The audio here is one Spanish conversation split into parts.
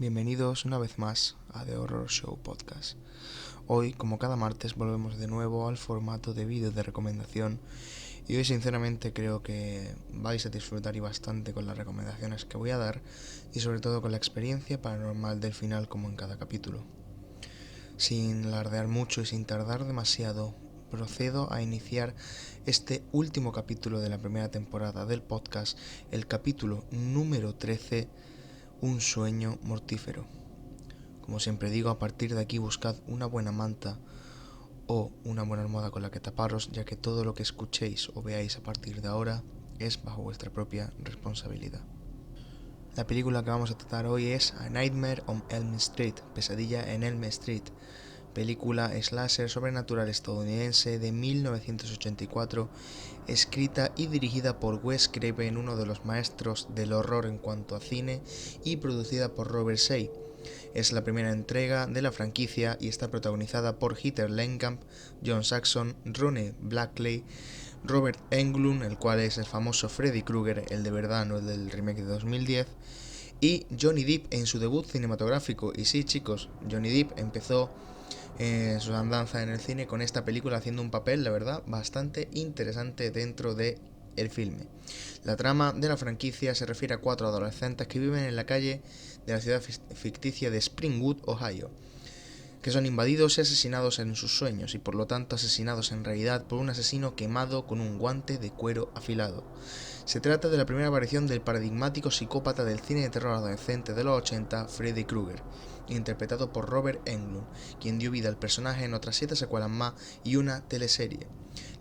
Bienvenidos una vez más a The Horror Show Podcast. Hoy, como cada martes, volvemos de nuevo al formato de vídeo de recomendación y hoy sinceramente creo que vais a disfrutar y bastante con las recomendaciones que voy a dar y sobre todo con la experiencia paranormal del final como en cada capítulo. Sin alardear mucho y sin tardar demasiado, procedo a iniciar este último capítulo de la primera temporada del podcast, el capítulo número 13, Un sueño mortífero. Como siempre digo, a partir de aquí buscad una buena manta o una buena almohada con la que taparos, ya que todo lo que escuchéis o veáis a partir de ahora es bajo vuestra propia responsabilidad. La película que vamos a tratar hoy es A Nightmare on Elm Street, Pesadilla en Elm Street, película slasher sobrenatural estadounidense de 1984, escrita y dirigida por Wes Craven, uno de los maestros del horror en cuanto a cine, y producida por Robert Shea. Es la primera entrega de la franquicia y está protagonizada por Heather Langenkamp, John Saxon, Ronee Blakley, Robert Englund, el cual es el famoso Freddy Krueger, el de verdad, no el del remake de 2010, y Johnny Depp en su debut cinematográfico. Y sí, chicos, Johnny Depp empezó su andanza en el cine con esta película haciendo un papel, la verdad, bastante interesante dentro de el filme. La trama de la franquicia se refiere a 4 adolescentes que viven en la calle de la ciudad ficticia de Springwood, Ohio, que son invadidos y asesinados en sus sueños y por lo tanto asesinados en realidad por un asesino quemado con un guante de cuero afilado. Se trata de la primera aparición del paradigmático psicópata del cine de terror adolescente de los 80, Freddy Krueger, interpretado por Robert Englund, quien dio vida al personaje en otras 7 secuelas más y una teleserie.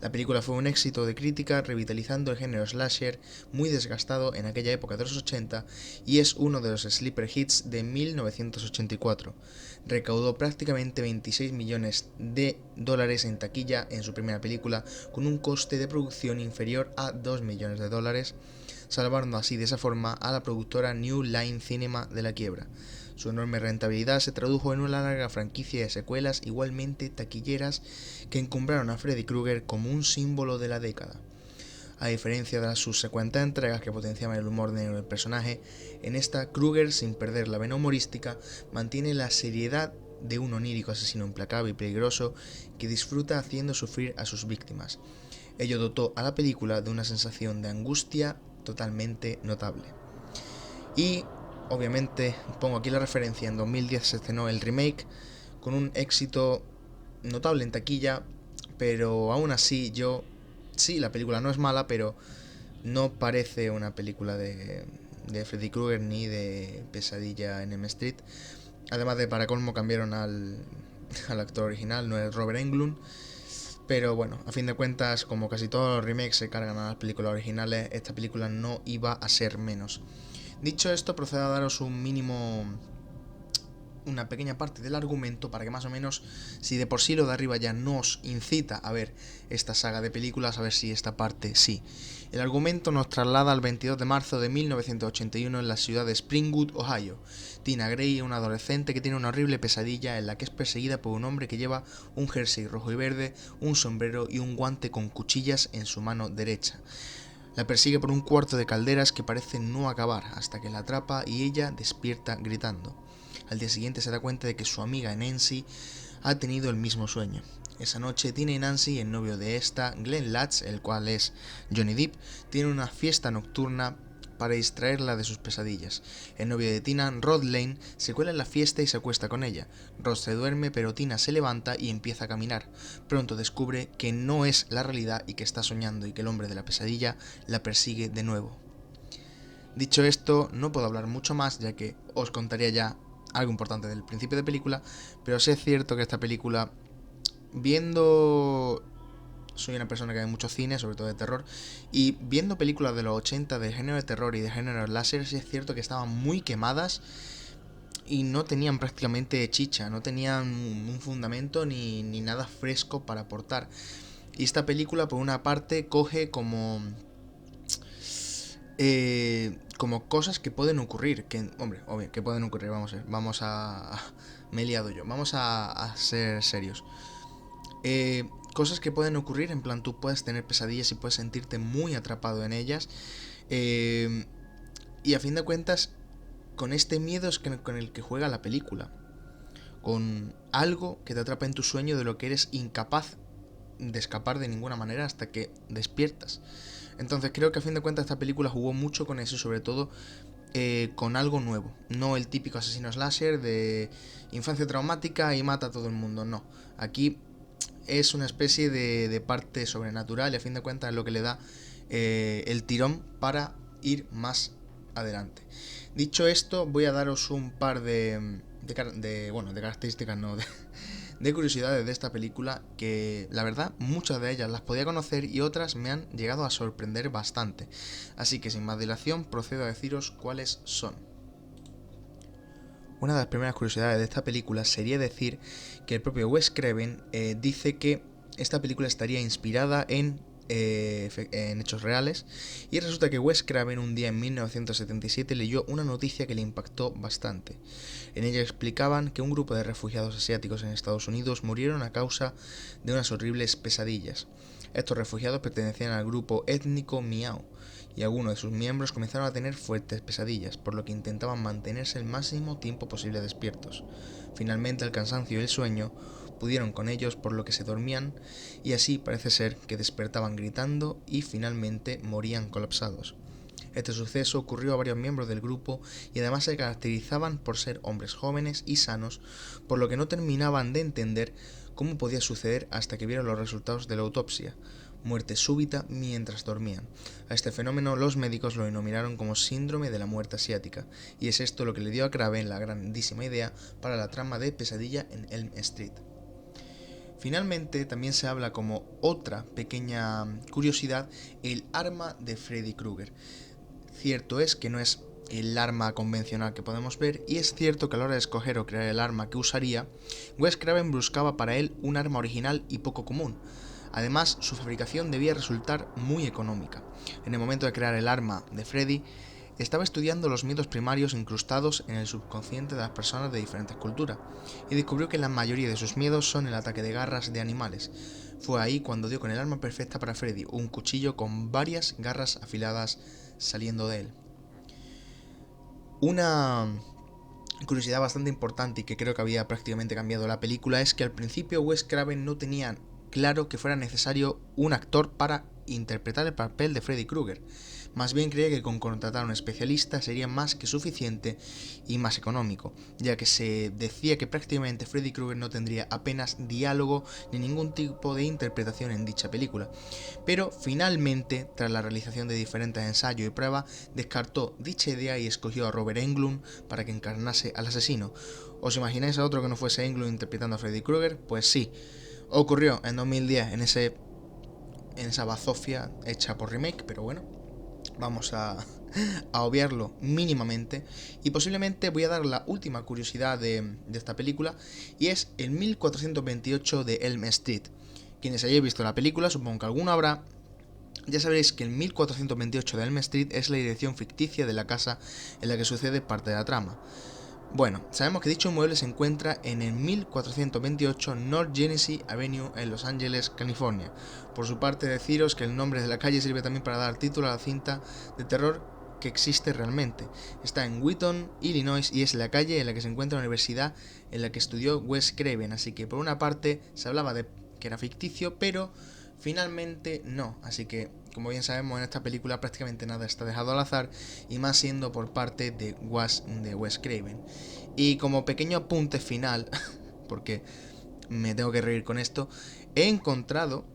La película fue un éxito de crítica, revitalizando el género slasher, muy desgastado en aquella época de los 80, y es uno de los sleeper hits de 1984. Recaudó prácticamente 26 millones de dólares en taquilla en su primera película, con un coste de producción inferior a 2 millones de dólares, salvando así de esa forma a la productora New Line Cinema de la quiebra. Su enorme rentabilidad se tradujo en una larga franquicia de secuelas igualmente taquilleras que encumbraron a Freddy Krueger como un símbolo de la década. A diferencia de las subsecuentes entregas que potenciaban el humor negro del personaje, en esta Krueger, sin perder la vena humorística, mantiene la seriedad de un onírico asesino implacable y peligroso que disfruta haciendo sufrir a sus víctimas. Ello dotó a la película de una sensación de angustia totalmente notable. Y obviamente pongo aquí la referencia, en 2010 se estrenó el remake con un éxito notable en taquilla, pero aún así sí, la película no es mala, pero no parece una película de Freddy Krueger ni de Pesadilla en Elm Street. Además de, para colmo, cambiaron al actor original, no es Robert Englund. Pero bueno, a fin de cuentas, como casi todos los remakes se cargan a las películas originales, esta película no iba a ser menos. Dicho esto, procedo a daros una pequeña parte del argumento para que más o menos, si de por sí lo de arriba ya nos incita a ver esta saga de películas, a ver si esta parte sí. El argumento nos traslada al 22 de marzo de 1981 en la ciudad de Springwood, Ohio. Tina Gray es una adolescente que tiene una horrible pesadilla en la que es perseguida por un hombre que lleva un jersey rojo y verde, un sombrero y un guante con cuchillas en su mano derecha. La persigue por un cuarto de calderas que parece no acabar, hasta que la atrapa y ella despierta gritando. Al día siguiente se da cuenta de que su amiga Nancy ha tenido el mismo sueño. Esa noche Tina y Nancy, el novio de esta, Glenn Lutz, el cual es Johnny Depp, tienen una fiesta nocturna para distraerla de sus pesadillas. El novio de Tina, Rod Lane, se cuela en la fiesta y se acuesta con ella. Rod se duerme, pero Tina se levanta y empieza a caminar. Pronto descubre que no es la realidad y que está soñando y que el hombre de la pesadilla la persigue de nuevo. Dicho esto, no puedo hablar mucho más, ya que os contaría ya algo importante del principio de película, pero sí es cierto que esta película, soy una persona que ve mucho cine, sobre todo de terror, y viendo películas de los 80 de género de terror y de género láser, sí es cierto que estaban muy quemadas y no tenían prácticamente chicha, no tenían un fundamento ni nada fresco para aportar. Y esta película, por una parte, coge como cosas que pueden ocurrir, que, hombre, obvio, que pueden ocurrir, me he liado yo, vamos a ser serios. Cosas que pueden ocurrir, en plan, tú puedes tener pesadillas y puedes sentirte muy atrapado en ellas, y a fin de cuentas con este miedo es con el que juega la película, con algo que te atrapa en tu sueño de lo que eres incapaz de escapar de ninguna manera hasta que despiertas. Entonces creo que a fin de cuentas esta película jugó mucho con eso, sobre todo con algo nuevo, no el típico asesino slasher de infancia traumática y mata a todo el mundo, no. Aquí es una especie de parte sobrenatural y a fin de cuentas es lo que le da el tirón para ir más adelante. Dicho esto, voy a daros un par de características, no, de curiosidades de esta película que la verdad muchas de ellas las podía conocer y otras me han llegado a sorprender bastante. Así que sin más dilación procedo a deciros cuáles son. Una de las primeras curiosidades de esta película sería decir que el propio Wes Craven dice que esta película estaría inspirada en hechos reales, y resulta que Wes Craven un día en 1977 leyó una noticia que le impactó bastante. En ella explicaban que un grupo de refugiados asiáticos en Estados Unidos murieron a causa de unas horribles pesadillas. Estos refugiados pertenecían al grupo étnico Miao, y algunos de sus miembros comenzaron a tener fuertes pesadillas, por lo que intentaban mantenerse el máximo tiempo posible despiertos. Finalmente el cansancio y el sueño pudieron con ellos, por lo que se dormían, y así parece ser que despertaban gritando y finalmente morían colapsados. Este suceso ocurrió a varios miembros del grupo y además se caracterizaban por ser hombres jóvenes y sanos, por lo que no terminaban de entender cómo podía suceder hasta que vieron los resultados de la autopsia: muerte súbita mientras dormían. A este fenómeno los médicos lo denominaron como síndrome de la muerte asiática, y es esto lo que le dio a Craven la grandísima idea para la trama de Pesadilla en Elm Street. Finalmente, también se habla como otra pequeña curiosidad el arma de Freddy Krueger. Cierto es que no es el arma convencional que podemos ver, y es cierto que a la hora de escoger o crear el arma que usaría, Wes Craven buscaba para él un arma original y poco común. Además, su fabricación debía resultar muy económica. En el momento de crear el arma de Freddy, estaba estudiando los miedos primarios incrustados en el subconsciente de las personas de diferentes culturas, y descubrió que la mayoría de sus miedos son el ataque de garras de animales. Fue ahí cuando dio con el arma perfecta para Freddy, un cuchillo con varias garras afiladas saliendo de él. Una curiosidad bastante importante y que creo que había prácticamente cambiado la película es que al principio Wes Craven no tenía claro que fuera necesario un actor para interpretar el papel de Freddy Krueger. Más bien creía que con contratar a un especialista sería más que suficiente y más económico, ya que se decía que prácticamente Freddy Krueger no tendría apenas diálogo ni ningún tipo de interpretación en dicha película. Pero finalmente, tras la realización de diferentes ensayos y pruebas, descartó dicha idea y escogió a Robert Englund para que encarnase al asesino. ¿Os imagináis a otro que no fuese Englund interpretando a Freddy Krueger? Pues sí, ocurrió en 2010 en esa bazofia hecha por remake, pero bueno, vamos a obviarlo mínimamente, y posiblemente voy a dar la última curiosidad de esta película, y es el 1428 de Elm Street. Quienes hayáis visto la película, supongo que alguno habrá, ya sabréis que el 1428 de Elm Street es la dirección ficticia de la casa en la que sucede parte de la trama. Bueno, sabemos que dicho inmueble se encuentra en el 1428 North Genesee Avenue en Los Ángeles, California. Por su parte, deciros que el nombre de la calle sirve también para dar título a la cinta de terror que existe realmente. Está en Wheaton, Illinois, y es la calle en la que se encuentra la universidad en la que estudió Wes Craven. Así que por una parte se hablaba de que era ficticio, pero finalmente no. Así que, como bien sabemos, en esta película prácticamente nada está dejado al azar, y más siendo por parte de Wes Craven. Y como pequeño apunte final, porque me tengo que reír con esto, he encontrado,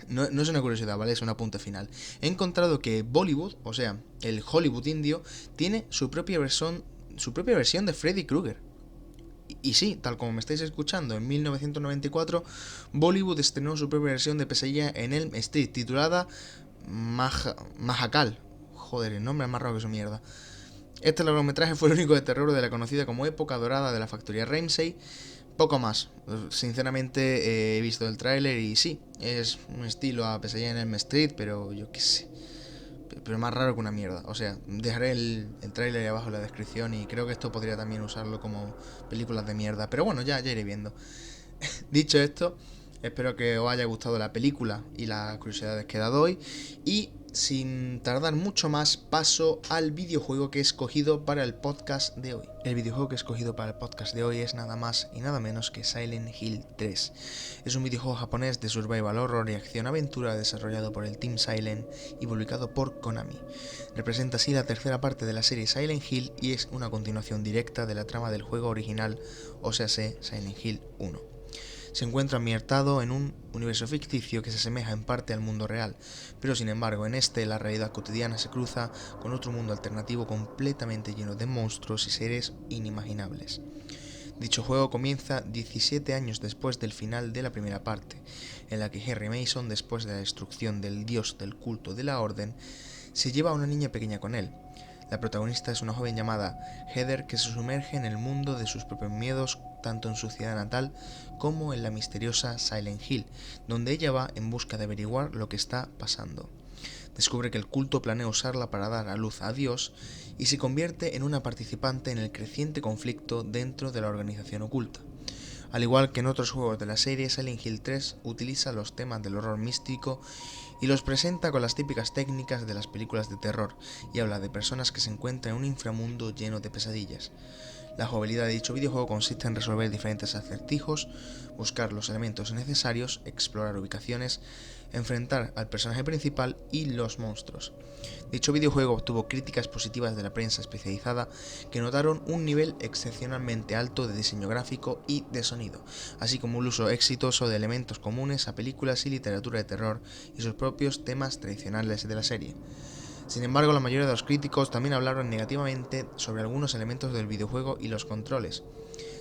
no es una curiosidad, ¿vale? Es un apunte final. He encontrado que Bollywood, o sea, el Hollywood indio, tiene su propia versión de Freddy Krueger. Y sí, tal como me estáis escuchando, en 1994 Bollywood estrenó su propia versión de Pesadilla en Elm Street, titulada Mahakal. Joder, el nombre es más raro que su mierda. Este largometraje fue el único de terror de la conocida como época dorada de la factoría Ramsay. Poco más. Sinceramente he visto el tráiler y sí, es un estilo a Pesadilla en Elm Street, pero yo qué sé. Pero más raro que una mierda. O sea, dejaré el tráiler ahí abajo en la descripción, y creo que esto podría también usarlo como películas de mierda. Pero bueno, ya iré viendo. Dicho esto, espero que os haya gustado la película y las curiosidades que he dado hoy. Y sin tardar mucho más, paso al videojuego que he escogido para el podcast de hoy. El videojuego que he escogido para el podcast de hoy es nada más y nada menos que Silent Hill 3. Es un videojuego japonés de survival horror y acción-aventura desarrollado por el Team Silent y publicado por Konami. Representa así la tercera parte de la serie Silent Hill y es una continuación directa de la trama del juego original, o sea, Silent Hill 1. Se encuentra ambientado en un universo ficticio que se asemeja en parte al mundo real, pero sin embargo en este la realidad cotidiana se cruza con otro mundo alternativo completamente lleno de monstruos y seres inimaginables. Dicho juego comienza 17 años después del final de la primera parte, en la que Harry Mason, después de la destrucción del dios del culto de la Orden, se lleva a una niña pequeña con él. La protagonista es una joven llamada Heather que se sumerge en el mundo de sus propios miedos tanto en su ciudad natal como en la misteriosa Silent Hill, donde ella va en busca de averiguar lo que está pasando. Descubre que el culto planea usarla para dar a luz a Dios y se convierte en una participante en el creciente conflicto dentro de la organización oculta. Al igual que en otros juegos de la serie, Silent Hill 3 utiliza los temas del horror místico y los presenta con las típicas técnicas de las películas de terror y habla de personas que se encuentran en un inframundo lleno de pesadillas. La jugabilidad de dicho videojuego consiste en resolver diferentes acertijos, buscar los elementos necesarios, explorar ubicaciones, enfrentar al personaje principal y los monstruos. Dicho videojuego obtuvo críticas positivas de la prensa especializada que notaron un nivel excepcionalmente alto de diseño gráfico y de sonido, así como un uso exitoso de elementos comunes a películas y literatura de terror y sus propios temas tradicionales de la serie. Sin embargo, la mayoría de los críticos también hablaron negativamente sobre algunos elementos del videojuego y los controles.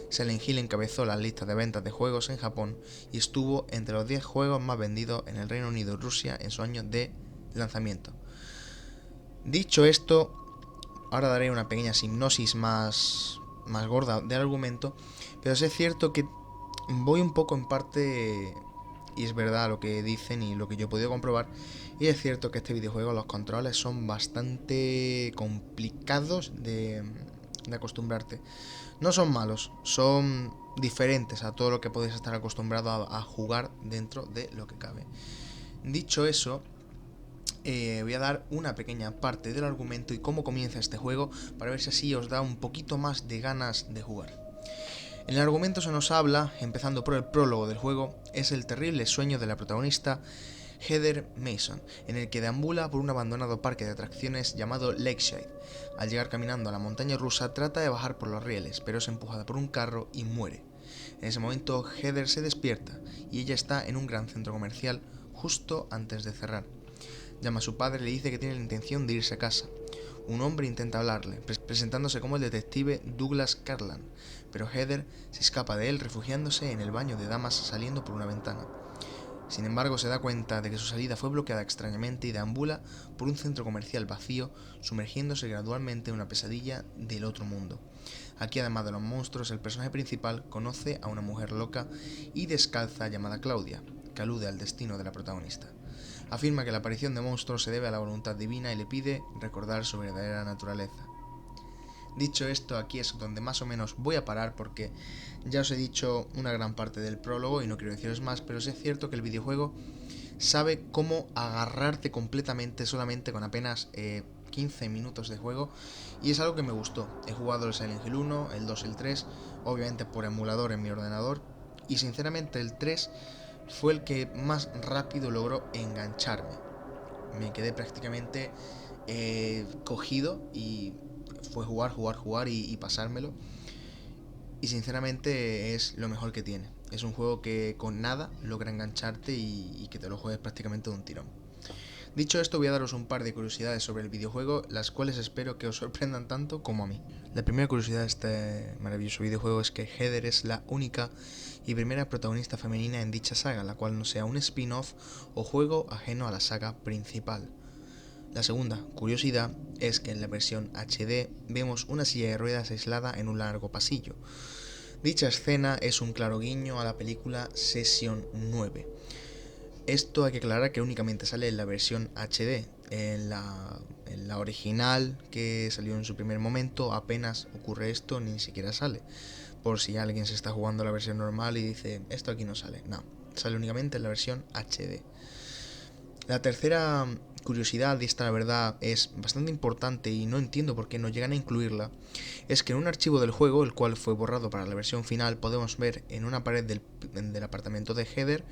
Silent Hill encabezó las listas de ventas de juegos en Japón y estuvo entre los 10 juegos más vendidos en el Reino Unido y Rusia en su año de lanzamiento. Dicho esto, ahora daré una pequeña sinopsis más gorda del argumento, pero sí es cierto que voy un poco en parte, y es verdad lo que dicen y lo que yo he podido comprobar, y es cierto que este videojuego, los controles son bastante complicados de acostumbrarte. No son malos, son diferentes a todo lo que podéis estar acostumbrado a jugar dentro de lo que cabe. Dicho eso, voy a dar una pequeña parte del argumento y cómo comienza este juego para ver si así os da un poquito más de ganas de jugar. En el argumento se nos habla, empezando por el prólogo del juego, es el terrible sueño de la protagonista Heather Mason, en el que deambula por un abandonado parque de atracciones llamado Lakeside. Al llegar caminando a la montaña rusa trata de bajar por los rieles, pero es empujada por un carro y muere. En ese momento Heather se despierta y ella está en un gran centro comercial justo antes de cerrar. Llama a su padre y le dice que tiene la intención de irse a casa. Un hombre intenta hablarle, presentándose como el detective Douglas Carlan, pero Heather se escapa de él refugiándose en el baño de damas saliendo por una ventana. Sin embargo, se da cuenta de que su salida fue bloqueada extrañamente y deambula por un centro comercial vacío, sumergiéndose gradualmente en una pesadilla del otro mundo. Aquí, además de los monstruos, el personaje principal conoce a una mujer loca y descalza llamada Claudia, que alude al destino de la protagonista. Afirma que la aparición de monstruos se debe a la voluntad divina y le pide recordar su verdadera naturaleza. Dicho esto, aquí es donde más o menos voy a parar porque ya os he dicho una gran parte del prólogo y no quiero deciros más, pero sí es cierto que el videojuego sabe cómo agarrarte completamente solamente con apenas 15 minutos de juego y es algo que me gustó. He jugado el Silent Hill 1, el 2 y el 3, obviamente por emulador en mi ordenador y sinceramente el 3 fue el que más rápido logró engancharme. Me quedé prácticamente cogido y fue jugar y pasármelo. Y sinceramente es lo mejor que tiene. Es un juego que con nada logra engancharte y que te lo juegues prácticamente de un tirón. Dicho esto, voy a daros un par de curiosidades sobre el videojuego, las cuales espero que os sorprendan tanto como a mí. La primera curiosidad de este maravilloso videojuego es que Heather es la única y primera protagonista femenina en dicha saga, la cual no sea un spin-off o juego ajeno a la saga principal. La segunda curiosidad es que en la versión HD vemos una silla de ruedas aislada en un largo pasillo. Dicha escena es un claro guiño a la película Sesión 9. Esto hay que aclarar que únicamente sale en la versión HD. En la original que salió en su primer momento apenas ocurre esto, ni siquiera sale. Por si alguien se está jugando la versión normal y dice, esto aquí no sale. No, sale únicamente en la versión HD. La tercera curiosidad, y esta la verdad es bastante importante y no entiendo por qué no llegan a incluirla, es que en un archivo del juego, el cual fue borrado para la versión final, podemos ver en una pared del apartamento de Heather,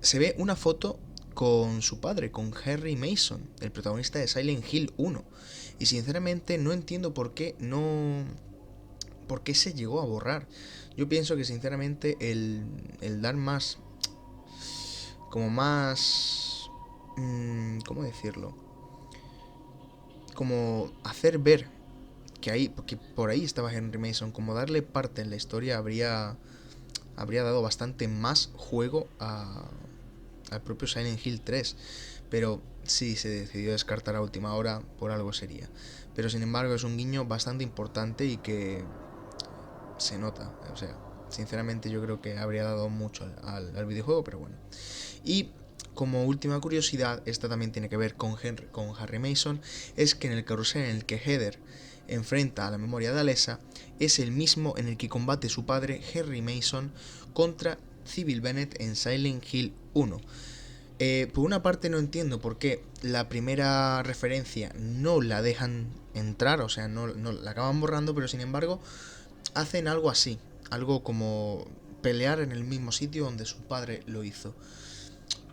se ve una foto con su padre, con Harry Mason, el protagonista de Silent Hill 1. Y sinceramente no entiendo por qué ¿Por qué se llegó a borrar? Yo pienso que sinceramente el dar más... Como más... ¿Cómo decirlo? Como hacer ver que ahí, porque por ahí estaba Henry Mason, como darle parte en la historia habría dado bastante más juego al propio Silent Hill 3. Pero sí, se decidió descartar a última hora, por algo sería. Pero sin embargo es un guiño bastante importante y que se nota. O sea, sinceramente yo creo que habría dado mucho al videojuego, pero bueno. Y como última curiosidad, esta también tiene que ver con Harry Mason, es que en el carrusel en el que Heather enfrenta a la memoria de Alessa es el mismo en el que combate su padre Harry Mason contra Sybil Bennett en Silent Hill 1. Por una parte no entiendo por qué la primera referencia no la dejan entrar, o sea, no la acaban borrando, pero sin embargo hacen algo así, algo como pelear en el mismo sitio donde su padre lo hizo.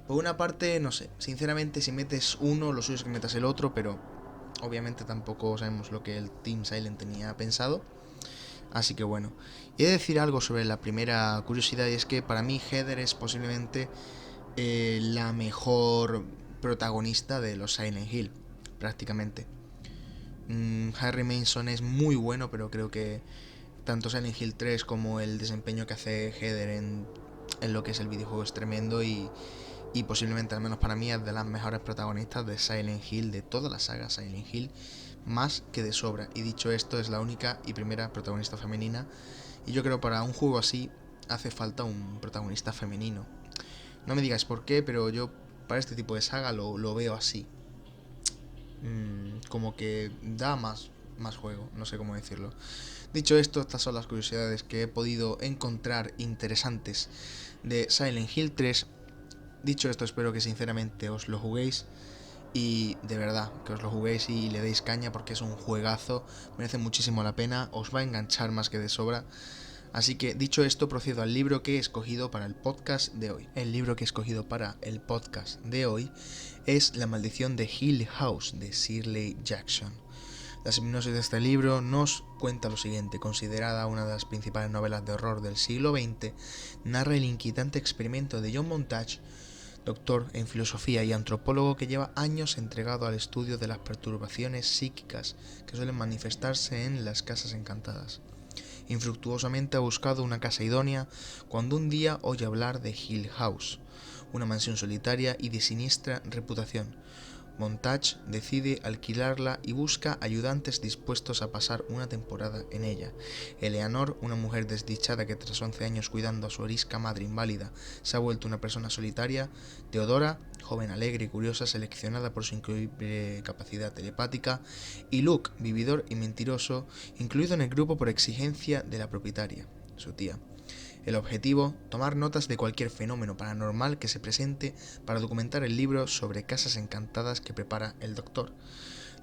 Por una parte, no sé, sinceramente si metes uno, lo suyo es que metas el otro, pero obviamente tampoco sabemos lo que el Team Silent tenía pensado. Así que bueno, he de decir algo sobre la primera curiosidad, y es que para mí Heather es posiblemente la mejor protagonista de los Silent Hill, prácticamente. Harry Mason es muy bueno, pero creo que tanto Silent Hill 3 como el desempeño que hace Heather en lo que es el videojuego es tremendo, y posiblemente, al menos para mí, es de las mejores protagonistas de Silent Hill, de toda la saga Silent Hill, más que de sobra. Y dicho esto, es la única y primera protagonista femenina, y yo creo que para un juego así hace falta un protagonista femenino. No me digáis por qué, pero yo para este tipo de saga lo veo así. Como que da más juego, no sé cómo decirlo. Dicho esto, estas son las curiosidades que he podido encontrar interesantes de Silent Hill 3. Dicho esto, espero que sinceramente os lo juguéis, y de verdad que os lo juguéis y le deis caña, porque es un juegazo, merece muchísimo la pena, os va a enganchar más que de sobra. Así que dicho esto, procedo al libro que he escogido para el podcast de hoy. El libro que he escogido para el podcast de hoy es La maldición de Hill House, de Shirley Jackson. La sinopsis de este libro nos cuenta lo siguiente: considerada una de las principales novelas de horror del siglo XX, narra el inquietante experimento de John Montage, doctor en filosofía y antropólogo que lleva años entregado al estudio de las perturbaciones psíquicas que suelen manifestarse en las casas encantadas. Infructuosamente ha buscado una casa idónea cuando un día oye hablar de Hill House, una mansión solitaria y de siniestra reputación. Montage decide alquilarla y busca ayudantes dispuestos a pasar una temporada en ella. Eleanor, una mujer desdichada que tras 11 años cuidando a su arisca madre inválida se ha vuelto una persona solitaria. Teodora, joven alegre y curiosa seleccionada por su increíble capacidad telepática. Y Luke, vividor y mentiroso, incluido en el grupo por exigencia de la propietaria, su tía. El objetivo: tomar notas de cualquier fenómeno paranormal que se presente para documentar el libro sobre casas encantadas que prepara el doctor.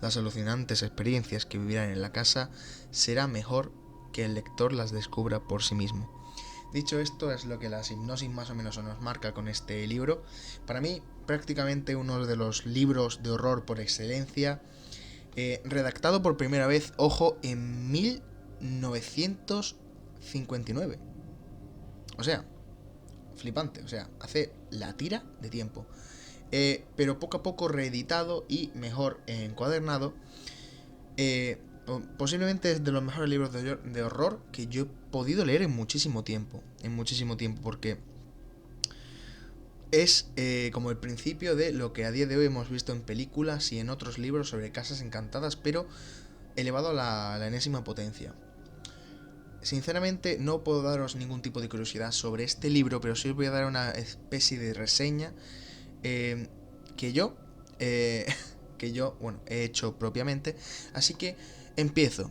Las alucinantes experiencias que vivirán en la casa será mejor que el lector las descubra por sí mismo. Dicho esto, es lo que la hipnosis más o menos nos marca con este libro. Para mí, prácticamente uno de los libros de horror por excelencia, redactado por primera vez, ojo, en 1959. O sea, flipante, o sea, hace la tira de tiempo. Pero poco a poco reeditado y mejor encuadernado. Posiblemente es de los mejores libros de horror que yo he podido leer en muchísimo tiempo. Porque es como el principio de lo que a día de hoy hemos visto en películas y en otros libros sobre casas encantadas, pero elevado a la enésima potencia. Sinceramente no puedo daros ningún tipo de curiosidad sobre este libro, pero sí os voy a dar una especie de reseña que yo he hecho propiamente. Así que empiezo.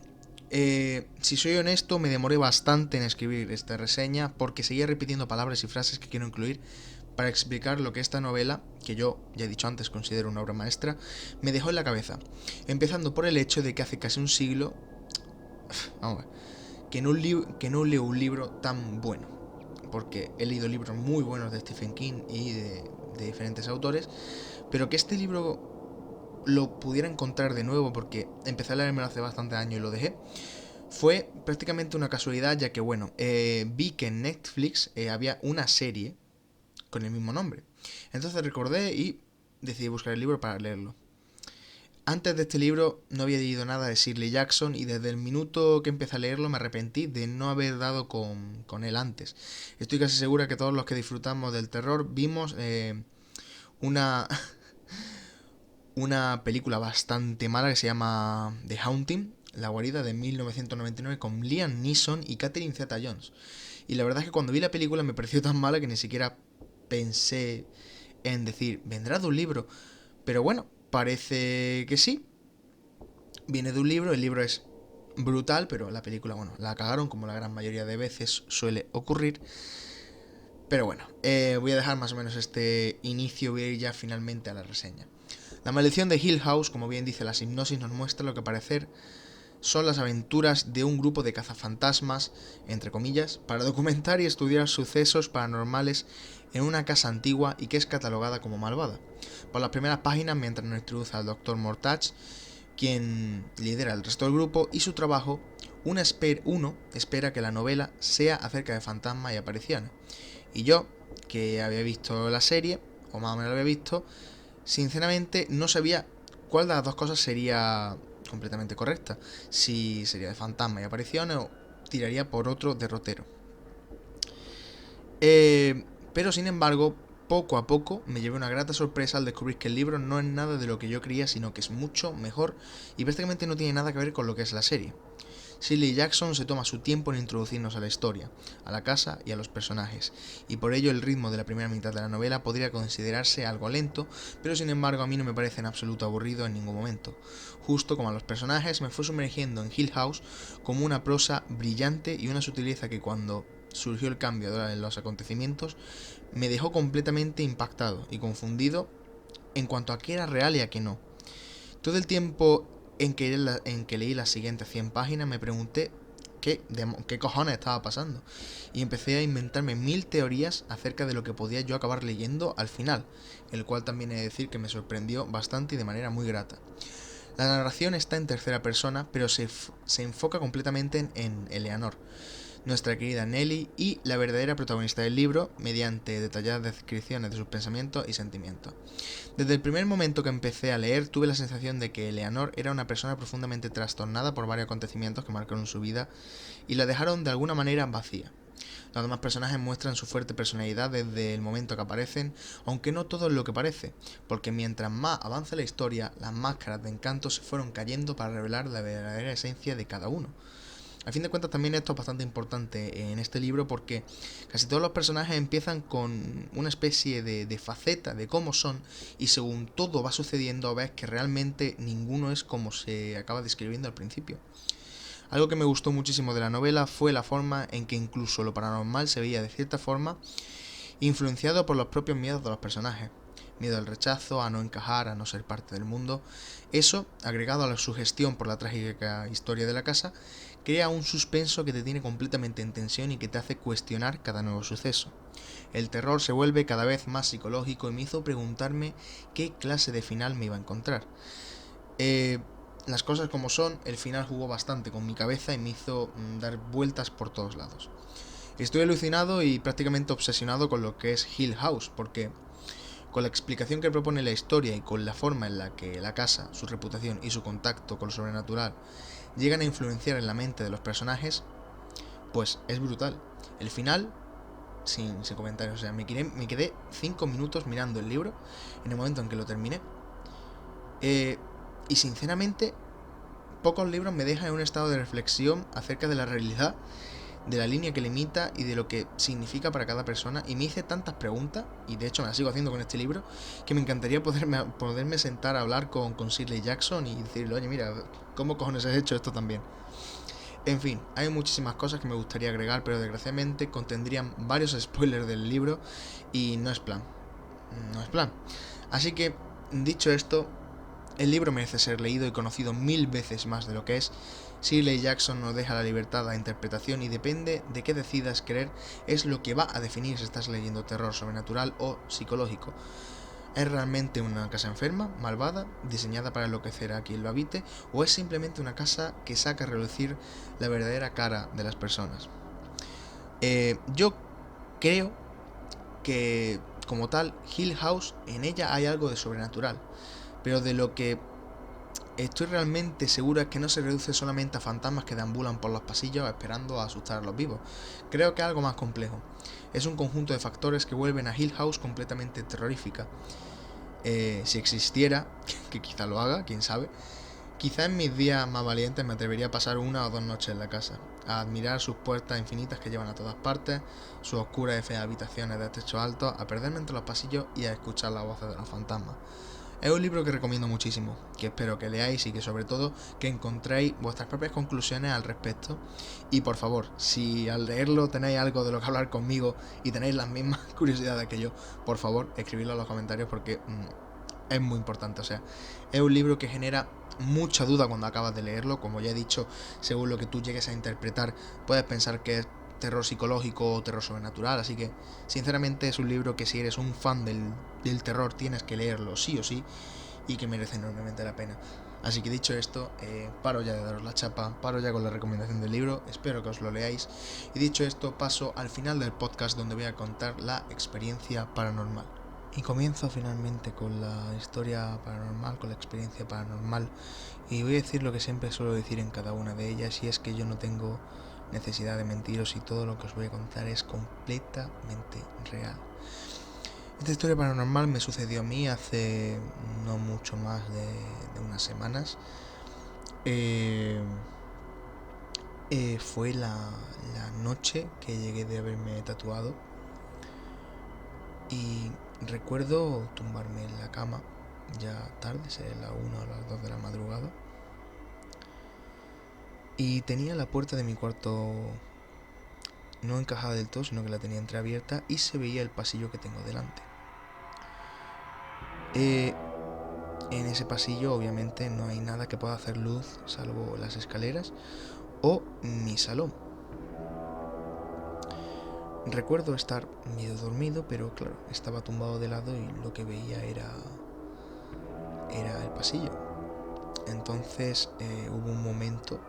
Si soy honesto, me demoré bastante en escribir esta reseña porque seguía repitiendo palabras y frases que quiero incluir, para explicar lo que esta novela, que yo ya he dicho antes considero una obra maestra, me dejó en la cabeza. Empezando por el hecho de que hace casi un siglo, vamos a ver, que no leo un libro tan bueno. Porque he leído libros muy buenos de Stephen King y de diferentes autores, pero que este libro lo pudiera encontrar de nuevo, porque empecé a leérmelo hace bastante años y lo dejé, fue prácticamente una casualidad, ya que vi que en Netflix había una serie con el mismo nombre. Entonces recordé y decidí buscar el libro para leerlo. Antes de este libro no había leído nada de Shirley Jackson y desde el minuto que empecé a leerlo me arrepentí de no haber dado con él antes. Estoy casi segura que todos los que disfrutamos del terror vimos una, una película bastante mala que se llama The Haunting, La Guarida, de 1999, con Liam Neeson y Catherine Zeta-Jones. Y la verdad es que cuando vi la película me pareció tan mala que ni siquiera pensé en decir, ¿vendrá de un libro? Pero bueno, parece que sí. Viene de un libro, el libro es brutal, pero la película, bueno, la cagaron como la gran mayoría de veces suele ocurrir. Pero bueno, voy a dejar más o menos este inicio, voy a ir ya finalmente a la reseña. La maldición de Hill House, como bien dice la sinopsis, nos muestra lo que parece son las aventuras de un grupo de cazafantasmas, entre comillas, para documentar y estudiar sucesos paranormales en una casa antigua y que es catalogada como malvada. Por las primeras páginas, mientras nos introduce al Dr. Mortage, quien lidera el resto del grupo, y su trabajo, uno espera que la novela sea acerca de fantasmas y apariciones. Y yo, que había visto la serie, o más o menos la había visto, sinceramente no sabía cuál de las dos cosas sería completamente correcta. Si sería de fantasmas y apariciones o tiraría por otro derrotero. Pero sin embargo, poco a poco me llevé una grata sorpresa al descubrir que el libro no es nada de lo que yo creía, sino que es mucho mejor y prácticamente no tiene nada que ver con lo que es la serie. Shirley Jackson se toma su tiempo en introducirnos a la historia, a la casa y a los personajes, y por ello el ritmo de la primera mitad de la novela podría considerarse algo lento, pero sin embargo a mí no me parece en absoluto aburrido en ningún momento. Justo como a los personajes me fue sumergiendo en Hill House como una prosa brillante y una sutileza que cuando surgió el cambio de los acontecimientos me dejó completamente impactado y confundido en cuanto a qué era real y a qué no. Todo el tiempo en que leí las siguientes 100 páginas me pregunté qué cojones estaba pasando y empecé a inventarme 1000 teorías acerca de lo que podía yo acabar leyendo al final, el cual también he de decir que me sorprendió bastante y de manera muy grata. La narración está en tercera persona, pero se enfoca completamente en Eleanor, nuestra querida Nelly, y la verdadera protagonista del libro, mediante detalladas descripciones de sus pensamientos y sentimientos. Desde el primer momento que empecé a leer tuve la sensación de que Eleanor era una persona profundamente trastornada por varios acontecimientos que marcaron su vida y la dejaron de alguna manera vacía. Los demás personajes muestran su fuerte personalidad desde el momento que aparecen, aunque no todo es lo que parece, porque mientras más avanza la historia, las máscaras de encanto se fueron cayendo para revelar la verdadera esencia de cada uno. A fin de cuentas también esto es bastante importante en este libro porque casi todos los personajes empiezan con una especie de faceta de cómo son y según todo va sucediendo ves que realmente ninguno es como se acaba describiendo al principio. Algo que me gustó muchísimo de la novela fue la forma en que incluso lo paranormal se veía de cierta forma influenciado por los propios miedos de los personajes. Miedo al rechazo, a no encajar, a no ser parte del mundo. Eso, agregado a la sugestión por la trágica historia de la casa, crea un suspenso que te tiene completamente en tensión y que te hace cuestionar cada nuevo suceso. El terror se vuelve cada vez más psicológico y me hizo preguntarme qué clase de final me iba a encontrar. Las cosas como son, el final jugó bastante con mi cabeza y me hizo dar vueltas por todos lados. Estoy alucinado y prácticamente obsesionado con lo que es Hill House, porque con la explicación que propone la historia y con la forma en la que la casa, su reputación y su contacto con lo sobrenatural llegan a influenciar en la mente de los personajes, pues es brutal. El final, sin comentarios, o sea, me quedé 5 minutos mirando el libro en el momento en que lo terminé. Y sinceramente, pocos libros me dejan en un estado de reflexión acerca de la realidad, de la línea que limita y de lo que significa para cada persona, y me hice tantas preguntas, y de hecho me las sigo haciendo con este libro, que me encantaría poderme sentar a hablar con Shirley Jackson y decirle, oye mira, ¿cómo cojones has hecho esto también? En fin, hay muchísimas cosas que me gustaría agregar, pero desgraciadamente contendrían varios spoilers del libro y no es plan. No es plan. Así que, dicho esto, el libro merece ser leído y conocido 1000 veces más de lo que es. Shirley Jackson nos deja la libertad a la interpretación y depende de qué decidas creer es lo que va a definir si estás leyendo terror sobrenatural o psicológico. ¿Es realmente una casa enferma, malvada, diseñada para enloquecer a quien lo habite? ¿O es simplemente una casa que saca a relucir la verdadera cara de las personas? Yo creo que, como tal, Hill House, en ella hay algo de sobrenatural. Pero de lo que estoy realmente seguro es que no se reduce solamente a fantasmas que deambulan por los pasillos esperando a asustar a los vivos. Creo que es algo más complejo. Es un conjunto de factores que vuelven a Hill House completamente terrorífica. Si existiera, que quizá lo haga, quién sabe, quizá en mis días más valientes me atrevería a pasar 1 o 2 noches en la casa, a admirar sus puertas infinitas que llevan a todas partes, sus oscuras y feas habitaciones de techo alto, a perderme entre los pasillos y a escuchar las voces de los fantasmas. Es un libro que recomiendo muchísimo, que espero que leáis y que sobre todo que encontréis vuestras propias conclusiones al respecto. Y por favor, si al leerlo tenéis algo de lo que hablar conmigo y tenéis las mismas curiosidades que yo, por favor, escribidlo en los comentarios porque es muy importante. O sea, es un libro que genera mucha duda cuando acabas de leerlo. Como ya he dicho, según lo que tú llegues a interpretar, puedes pensar que es terror psicológico o terror sobrenatural, así que sinceramente es un libro que si eres un fan del terror tienes que leerlo sí o sí y que merece enormemente la pena. Así que dicho esto, paro ya de daros la chapa, paro ya con la recomendación del libro, espero que os lo leáis y dicho esto paso al final del podcast donde voy a contar la experiencia paranormal. Y comienzo finalmente con la historia paranormal, con la experiencia paranormal y voy a decir lo que siempre suelo decir en cada una de ellas y es que yo no tengo necesidad de mentiros y todo lo que os voy a contar es completamente real. Esta historia paranormal me sucedió a mí hace no mucho más de unas semanas. Fue la noche que llegué de haberme tatuado y recuerdo tumbarme en la cama, ya tarde, sería la 1 o las 2 de la madrugada, y tenía la puerta de mi cuarto no encajada del todo, sino que la tenía entreabierta y se veía el pasillo que tengo delante. En ese pasillo obviamente no hay nada que pueda hacer luz salvo las escaleras o mi salón. Recuerdo estar medio dormido, pero claro, estaba tumbado de lado y lo que veía era el pasillo. Entonces hubo un momento,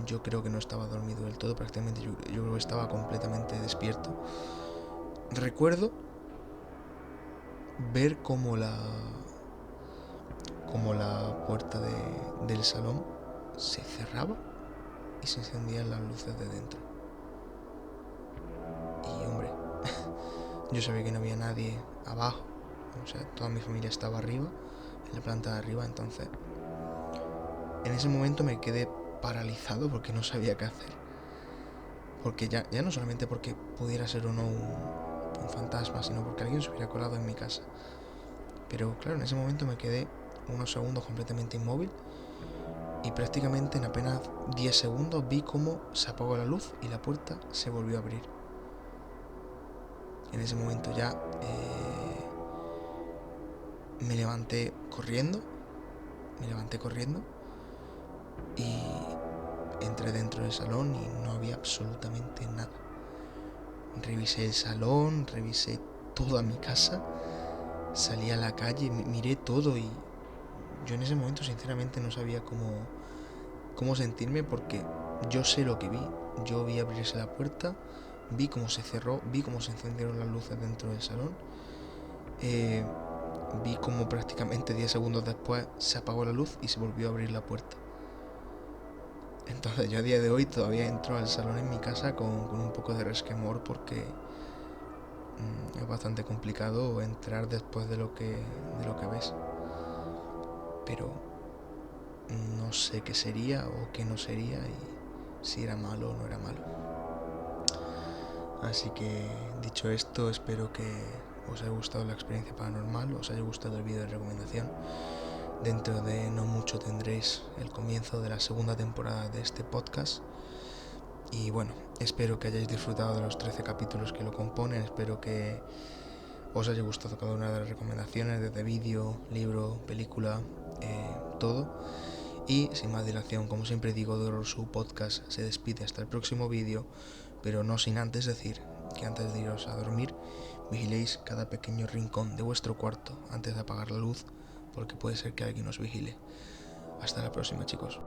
yo creo que no estaba dormido del todo, prácticamente yo creo que estaba completamente despierto. Recuerdo ver cómo la puerta del salón se cerraba y se encendían las luces de dentro. Y hombre, yo sabía que no había nadie abajo, o sea, toda mi familia estaba arriba, en la planta de arriba, entonces en ese momento me quedé paralizado porque no sabía qué hacer. Porque ya no solamente porque pudiera ser o no un fantasma, sino porque alguien se hubiera colado en mi casa. Pero claro, en ese momento me quedé unos segundos completamente inmóvil y prácticamente en apenas 10 segundos vi cómo se apagó la luz y la puerta se volvió a abrir. En ese momento ya me levanté corriendo y entré dentro del salón y no había absolutamente nada. Revisé el salón, revisé toda mi casa, salí a la calle, miré todo y yo en ese momento sinceramente no sabía cómo sentirme porque yo sé lo que vi. Yo vi abrirse la puerta, vi cómo se cerró, vi cómo se encendieron las luces dentro del salón, vi cómo prácticamente 10 segundos después se apagó la luz y se volvió a abrir la puerta. Entonces yo a día de hoy todavía entro al salón en mi casa con un poco de resquemor porque es bastante complicado entrar después de lo que ves. Pero no sé qué sería o qué no sería y si era malo o no era malo. Así que dicho esto, espero que os haya gustado la experiencia paranormal, os haya gustado el vídeo de recomendación. Dentro de no mucho tendréis el comienzo de la segunda temporada de este podcast. Y bueno, espero que hayáis disfrutado de los 13 capítulos que lo componen. Espero que os haya gustado cada una de las recomendaciones, desde vídeo, libro, película, todo. Y sin más dilación, como siempre digo, The Horror Show Podcast se despide hasta el próximo vídeo, pero no sin antes decir que antes de iros a dormir, vigiléis cada pequeño rincón de vuestro cuarto antes de apagar la luz, porque puede ser que alguien os vigile. Hasta la próxima, chicos.